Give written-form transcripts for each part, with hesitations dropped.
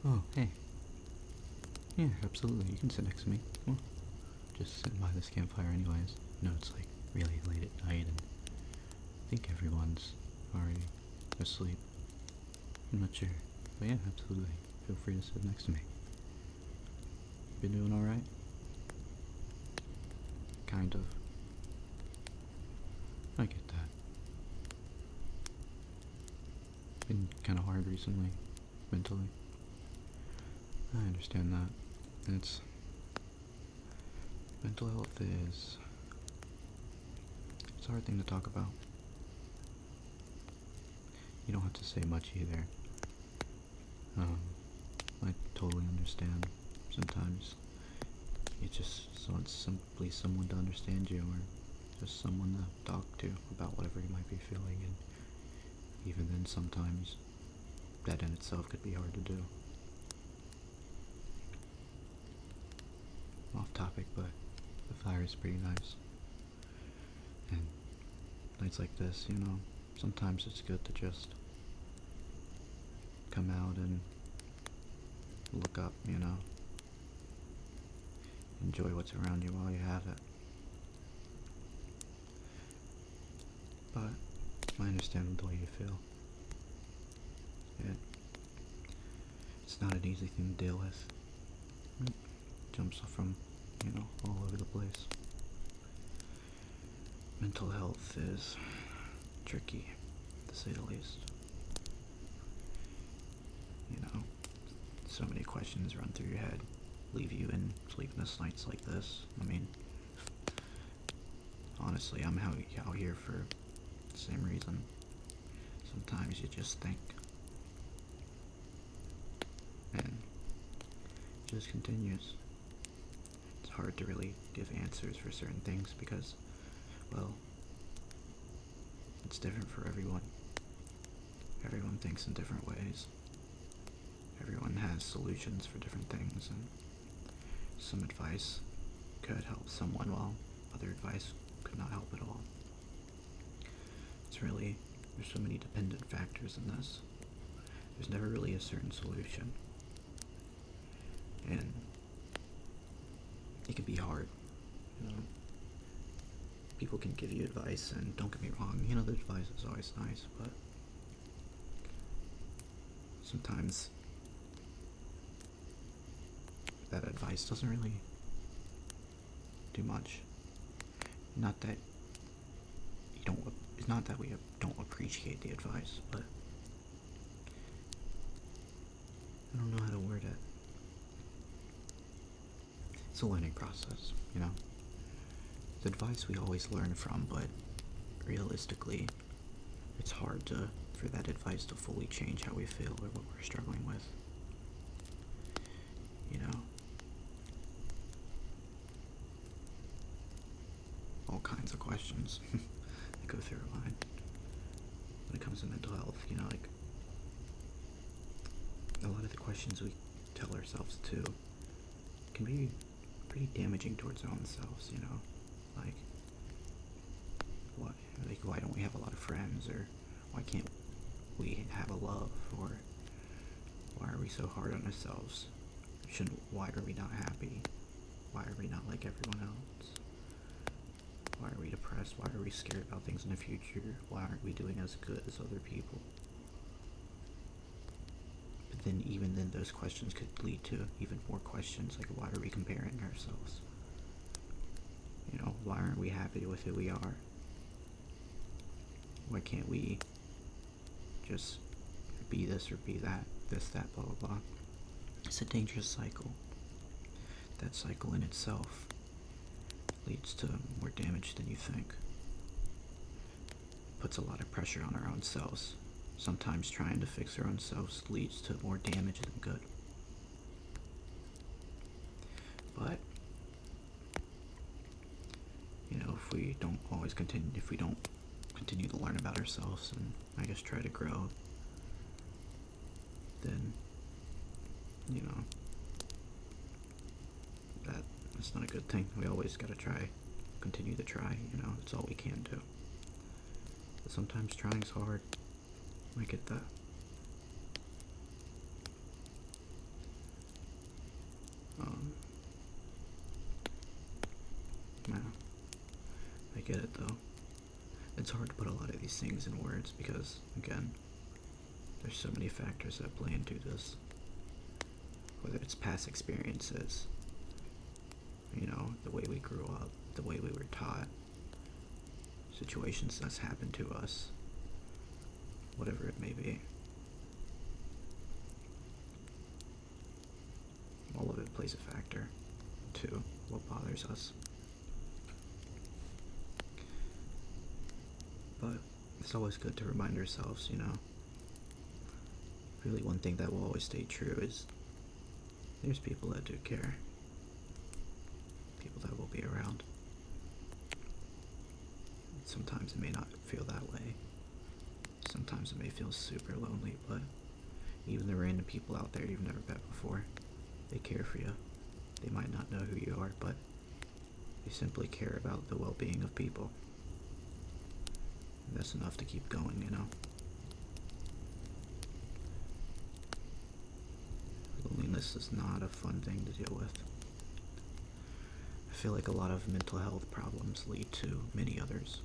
Oh, hey. Yeah, absolutely. You can sit next to me. Well, just sitting by this campfire anyways. No, it's like really late at night and I think everyone's already asleep. I'm not sure. But yeah, absolutely. Feel free to sit next to me. Been doing alright? Kind of. I get that. Been kinda hard recently, mentally. I understand that. And mental health it's a hard thing to talk about. You don't have to say much either. I totally understand. Sometimes it's simply someone to understand you, or just someone to talk to about whatever you might be feeling, and even then sometimes that in itself could be hard to do. Off topic, but the fire is pretty nice. And nights like this, sometimes it's good to just come out and look up, enjoy what's around you while you have it. But I understand the way you feel. It's not an easy thing to deal with. It jumps from, all over the place. Mental health is tricky, to say the least. So many questions run through your head, leave you in sleepless nights like this. I mean, honestly, I'm out here for the same reason. Sometimes you just think, and it just continues. It's hard to really give answers for certain things because, well, it's different for everyone. Everyone thinks in different ways. Everyone has solutions for different things, and some advice could help someone while other advice could not help at all. There's so many dependent factors in this. There's never really a certain solution. And it can be hard, People can give you advice, and don't get me wrong, the advice is always nice, but sometimes that advice doesn't really do much. Not that it's not that we don't appreciate the advice, but I don't know how to word it. It's a learning process, It's advice we always learn from, but realistically, it's hard for that advice to fully change how we feel or what we're struggling with. All kinds of questions that go through our mind when it comes to mental health, like a lot of the questions we tell ourselves too can be pretty damaging towards our own selves, like why don't we have a lot of friends, or why can't we have a love, or why are we so hard on ourselves? Why are we not happy? Why are we not like everyone else? Why are we depressed? Why are we scared about things in the future? Why aren't we doing as good as other people? But then even then those questions could lead to even more questions, like why are we comparing ourselves? Why aren't we happy with who we are? Why can't we just be this or be that, that, blah, blah, blah. It's a dangerous cycle. That cycle in itself leads to more damage than you think. Puts a lot of pressure on our own selves. Sometimes trying to fix our own selves leads to more damage than good. But, if we don't continue to learn about ourselves and I guess try to grow, then, that's not a good thing. We always gotta continue to try, it's all we can do. But sometimes trying's hard. I get that. get it though. It's hard to put a lot of these things in words because, again, there's so many factors that play into this. Whether it's past experiences, the way we grew up, the way we were taught, situations that's happened to us, whatever it may be. All of it plays a factor to what bothers us. But it's always good to remind ourselves, really one thing that will always stay true is there's people that do care. People that will be around. Sometimes it may not feel that way. Sometimes it may feel super lonely, but even the random people out there you've never met before, they care for you. They might not know who you are, but they simply care about the well-being of people. And that's enough to keep going, Loneliness is not a fun thing to deal with. I feel like a lot of mental health problems lead to many others.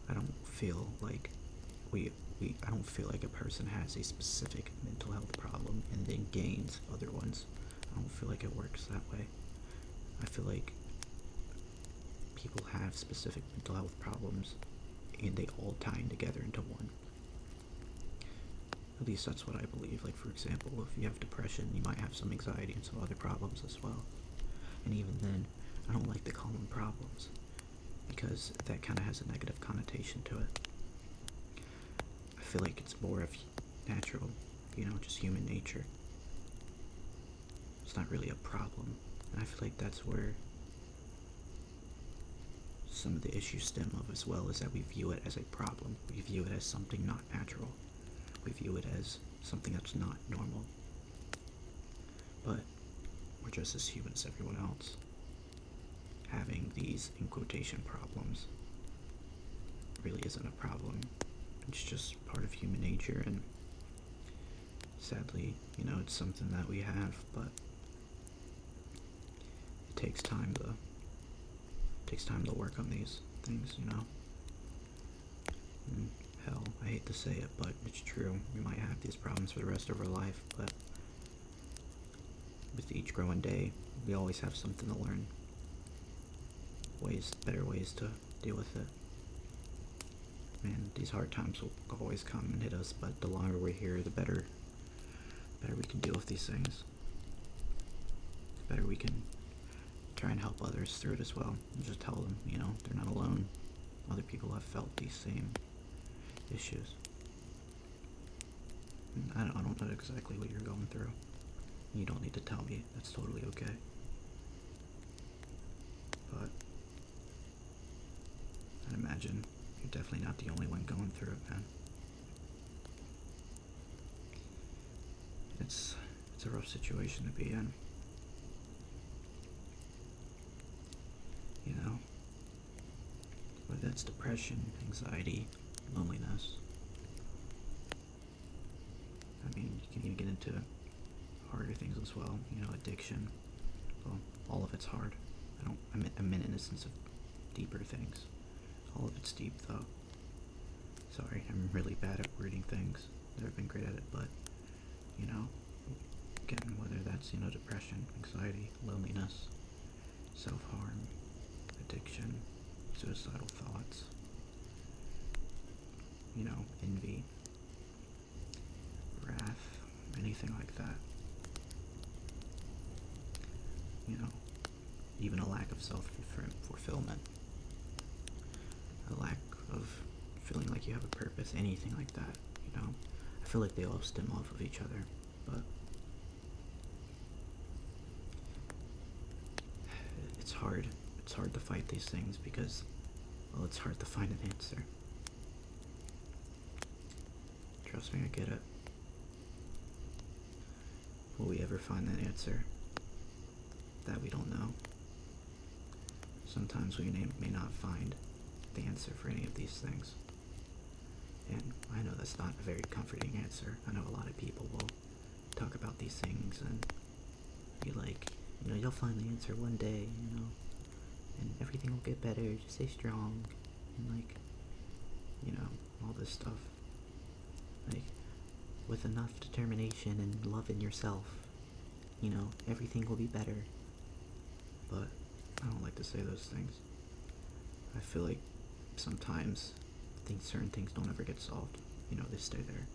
I don't feel like I don't feel like a person has a specific mental health problem and then gains other ones. I don't feel like it works that way. I feel like people have specific mental health problems and they all tie in together into one. At least that's what I believe. Like, for example, if you have depression, you might have some anxiety and some other problems as well. And even then, I don't like to call them problems because that kind of has a negative connotation to it. I feel like it's more of natural, just human nature. It's not really a problem. And I feel like that's where some of the issues stem of as well, is that we view it as a problem. We view it as something not natural. We view it as something that's not normal. But we're just as human as everyone else. Having these, in quotation, problems really isn't a problem. It's just part of human nature, and sadly, it's something that we have, but it takes time to work on these things, And hell, I hate to say it, but it's true. We might have these problems for the rest of our life, but with each growing day, we always have something to learn. Better ways to deal with it. Man, these hard times will always come and hit us, but the longer we're here, the better we can deal with these things. The better we can try and help others through it as well. And just tell them, they're not alone. Other people have felt these same issues. And I don't know exactly what you're going through. You don't need to tell me. That's totally okay. But I imagine you're definitely not the only one going through it, man. It's a rough situation to be in. Whether that's depression, anxiety, loneliness. I mean, you can even get into harder things as well, addiction. Well, all of it's hard. I meant in a sense of deeper things. All of it's deep, though. Sorry, I'm really bad at wording things. Never been great at it, but, again, whether that's, depression, anxiety, loneliness, self-harm, addiction, suicidal thoughts, envy, wrath, anything like that. Even a lack of self-fulfillment, a lack of feeling like you have a purpose, anything like that, I feel like they all stem off of each other, but it's hard to fight these things because, well, it's hard to find an answer. Trust me, I get it. Will we ever find that answer? That we don't know. Sometimes we may not find the answer for any of these things. And I know that's not a very comforting answer. I know a lot of people will talk about these things and be like, you'll find the answer one day, and everything will get better, just stay strong. and like, all this stuff. Like, with enough determination and love in yourself, everything will be better. But I don't like to say those things. I feel like sometimes certain things don't ever get solved. They stay there.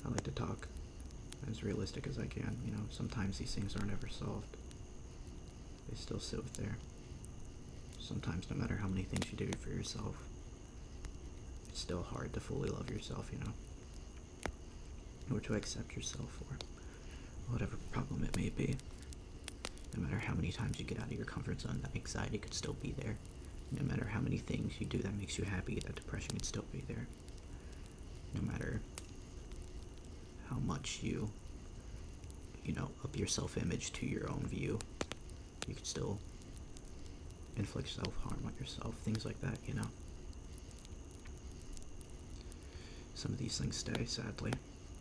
I like to talk as realistic as I can. Sometimes these things aren't ever solved. They still sit there. Sometimes no matter how many things you do for yourself, it's still hard to fully love yourself, or to accept yourself for whatever problem it may be. No matter how many times you get out of your comfort zone, that anxiety could still be there. No matter how many things you do that makes you happy, that depression could still be there. No matter how much you up your self-image to your own view, you could still inflict self-harm on yourself, things like that, Some of these things stay, sadly,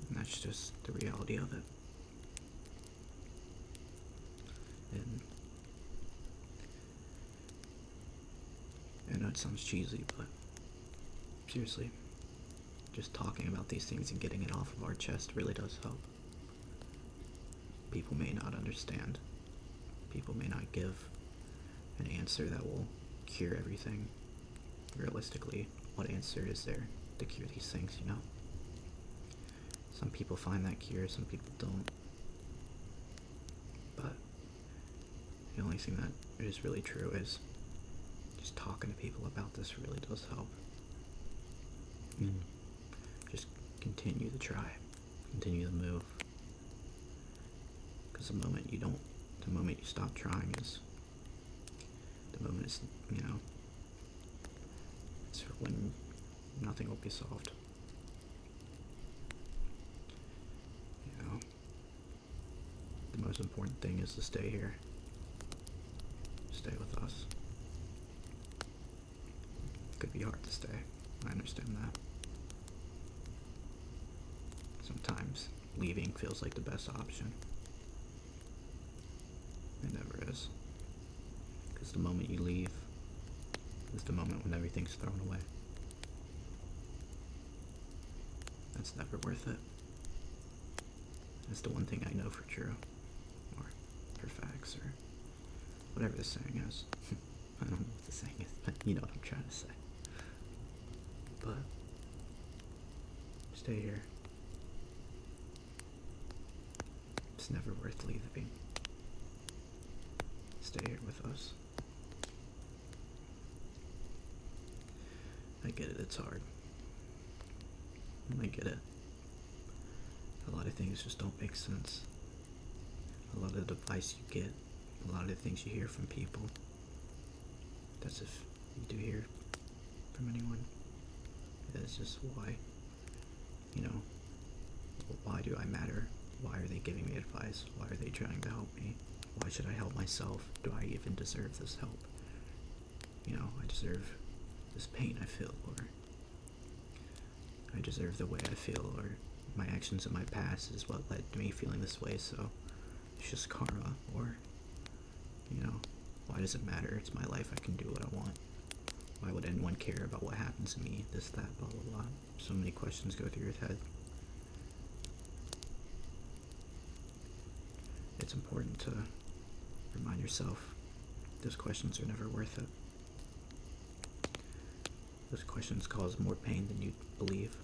and that's just the reality of it. And I know it sounds cheesy, but seriously, just talking about these things and getting it off of our chest really does help. People may not understand. People may not give an answer that will cure everything. Realistically, what answer is there to cure these things, Some people find that cure, some people don't. But the only thing that is really true is just talking to people about this really does help. Just continue to try, continue to move. Because the moment you stop trying is the moment it's when nothing will be solved. The most important thing is to stay here. Stay with us. It could be hard to stay. I understand that. Sometimes leaving feels like the best option. It never is. Because the moment you leave is the moment when everything's thrown away. That's never worth it. That's the one thing I know for true. Or for facts, or whatever the saying is. I don't know what the saying is, but you know what I'm trying to say. But stay here. It's never worth leaving. Stay here with us. I get it, it's hard. I get it. A lot of things just don't make sense. A lot of the advice you get, a lot of the things you hear from people, that's if you do hear from anyone. It's just why, why do I matter? Why are they giving me advice? Why are they trying to help me? Why should I help myself? Do I even deserve this help? I deserve this pain I feel, or I deserve the way I feel, or my actions in my past is what led to me feeling this way, so it's just karma, or, why does it matter? It's my life, I can do what I want. Why would anyone care about what happens to me? This, that, blah, blah, blah. So many questions go through your head. It's important to remind yourself those questions are never worth it. Those questions cause more pain than you believe.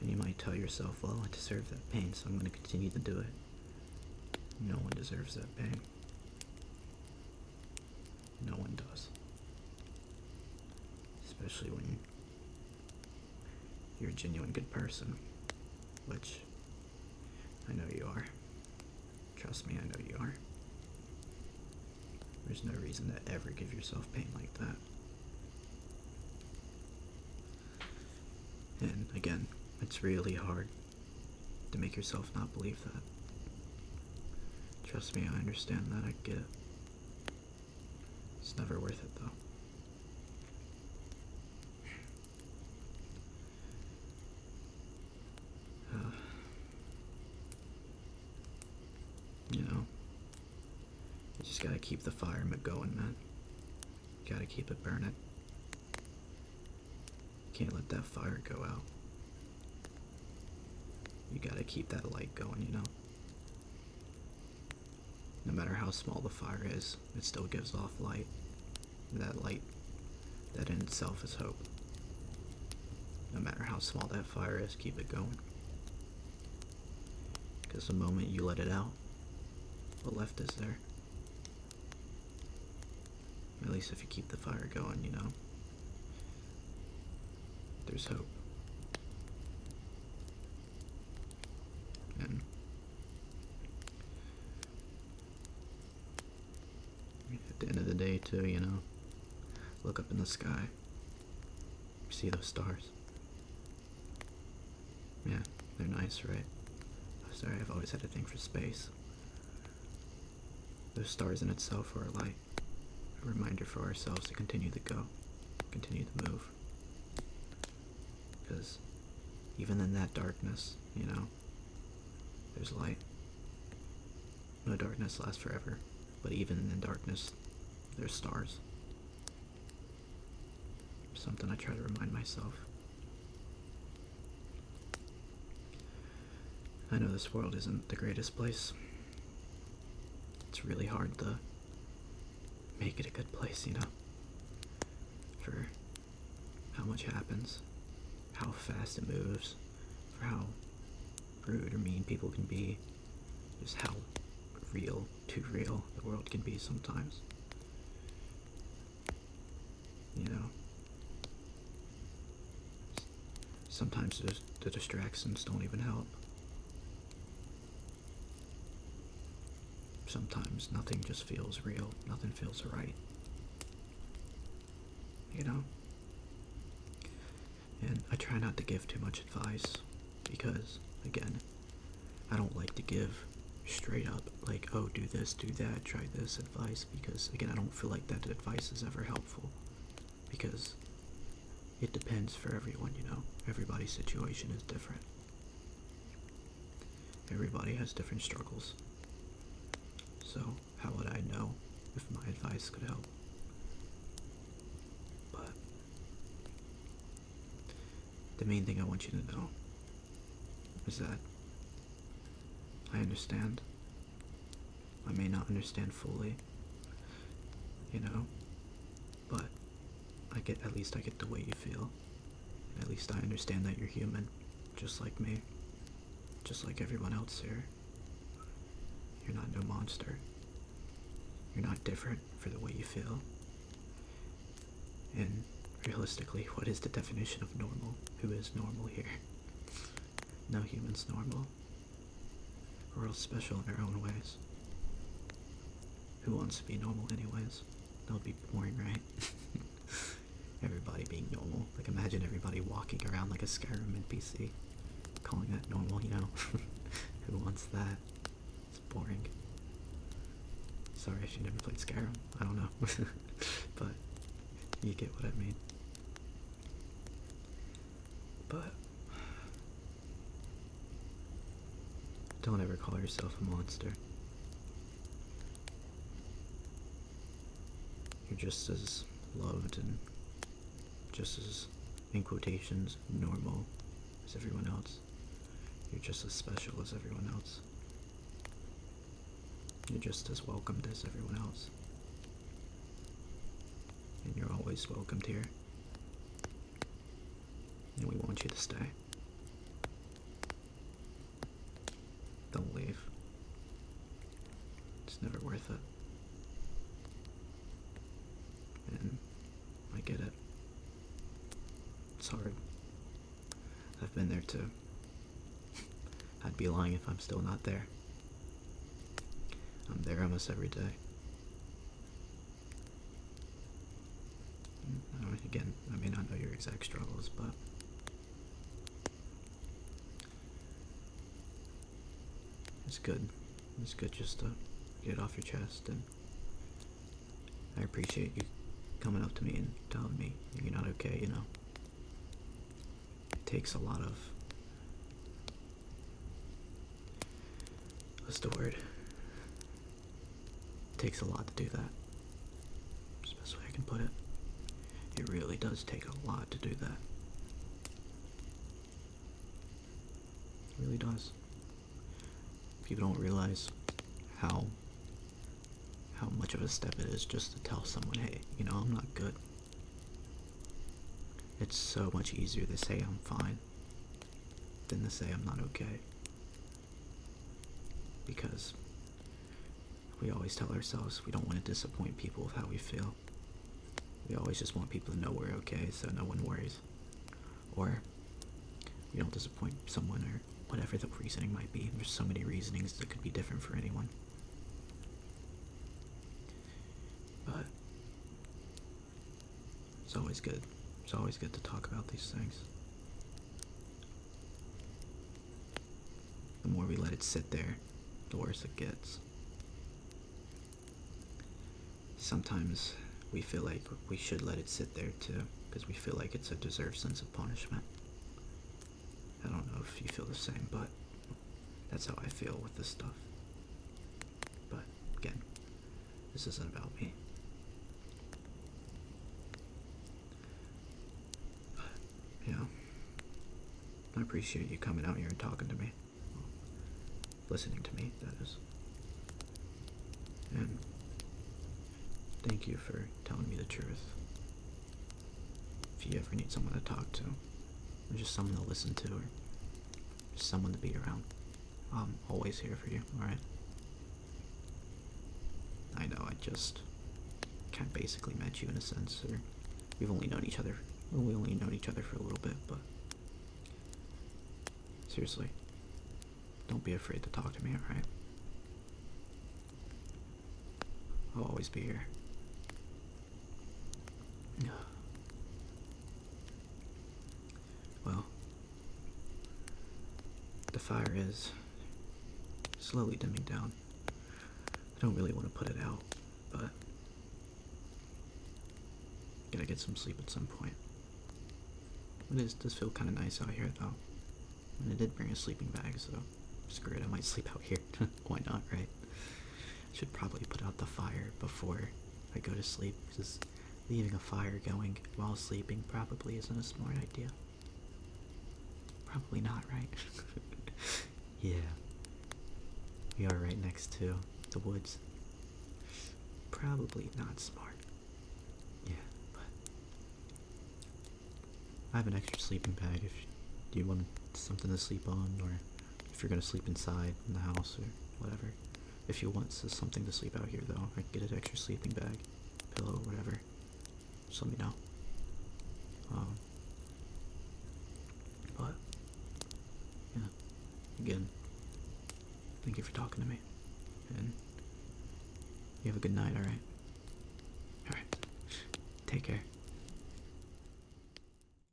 And you might tell yourself, well, I deserve that pain, so I'm going to continue to do it. No one deserves that pain. No one does. Especially when you're a genuine good person, which I know you are. Trust me, I know you are. There's no reason to ever give yourself pain like that. And again, it's really hard to make yourself not believe that. Trust me, I understand that, I get it. It's never worth it though. You just gotta keep the fire going, man. Gotta keep it burning. Can't let that fire go out. You gotta keep that light going, you know? No matter how small the fire is, it still gives off light. That light, that in itself is hope. No matter how small that fire is, keep it going. Because the moment you let it out, what left is there? At least if you keep the fire going, you know? There's hope. And at the end of the day, too, you know, look up in the sky. See those stars? Yeah, they're nice, right? Sorry, I've always had a thing for space. Those stars in itself are a light. A reminder for ourselves to continue to go. Continue to move. Because even in that darkness, you know, there's light. No darkness lasts forever, but even in darkness, there's stars. Something I try to remind myself. I know this world isn't the greatest place. It's really hard to make it a good place, you know? For how much happens, how fast it moves, for how rude or mean people can be, just how real, too real the world can be sometimes. You know? Sometimes the distractions don't even help. Sometimes nothing just feels real, nothing feels right. You know? And I try not to give too much advice because, again, I don't like to give straight up, like, oh, do this, do that, try this advice, because, again, I don't feel like that advice is ever helpful. Because it depends for everyone, you know? Everybody's situation is different. Everybody has different struggles. So, how would I know if my advice could help? But the main thing I want you to know is that I understand. I may not understand fully, you know, but at least I get the way you feel. And at least I understand that you're human, just like me, just like everyone else here. You're not no monster. You're not different for the way you feel. And realistically, what is the definition of normal? Who is normal here? No human's normal. We're all special in our own ways. Who wants to be normal anyways? That would be boring, right? Everybody being normal. Like, imagine everybody walking around like a Skyrim NPC. Calling that normal, you know? Who wants that? It's boring. Sorry if you never played Skyrim. I don't know. But you get what I mean. But don't ever call yourself a monster. You're just as loved and just as, in quotations, normal as everyone else. You're just as special as everyone else. You're just as welcomed as everyone else. And you're always welcomed here. And we want you to stay. Don't leave. It's never worth it. And I get it. It's hard. I've been there too. I'd be lying if I'm still not there. I'm there almost every day. Again, I may not know your exact struggles, but it's good. It's good just to get it off your chest, and I appreciate you coming up to me and telling me you're not okay, you know. It takes a lot of, what's the word? It takes a lot to do that. That's the best way I can put it. It really does take a lot to do that. It really does. People don't realize how much of a step it is just to tell someone, hey, you know, I'm not good. It's so much easier to say I'm fine than to say I'm not okay. Because we always tell ourselves we don't want to disappoint people with how we feel. We always just want people to know we're okay so no one worries. Or we don't disappoint someone, or whatever the reasoning might be. There's so many reasonings that could be different for anyone. But it's always good. It's always good to talk about these things. The more we let it sit there, the worse it gets. Sometimes we feel like we should let it sit there too, because we feel like it's a deserved sense of punishment. I don't know if you feel the same, but that's how I feel with this stuff. But again, this isn't about me. But, yeah, I appreciate you coming out here and talking to me. Well, listening to me, that is. And thank you for telling me the truth. If you ever need someone to talk to, or just someone to listen to, or just someone to be around, I'm always here for you, alright? I know I just kind of basically met you in a sense, or we've only known each other, well, we only known each other for a little bit, but seriously, don't be afraid to talk to me, alright? I'll always be here. Well, the fire is slowly dimming down. I don't really want to put it out, but gotta get some sleep at some point. It does feel kind of nice out here though. And I did bring a sleeping bag, so screw it, I might sleep out here. Why not, right? Should probably put out the fire before I go to sleep, because leaving a fire going while sleeping probably isn't a smart idea. Probably not, right? Yeah. We are right next to the woods. Probably not smart. Yeah, but I have an extra sleeping bag if you want something to sleep on, or if you're gonna sleep inside in the house or whatever. If you want something to sleep out here though, I can get an extra sleeping bag, pillow, whatever. Just let me know. But yeah, again, thank you for talking to me, and you have a good night, alright? Alright, take care.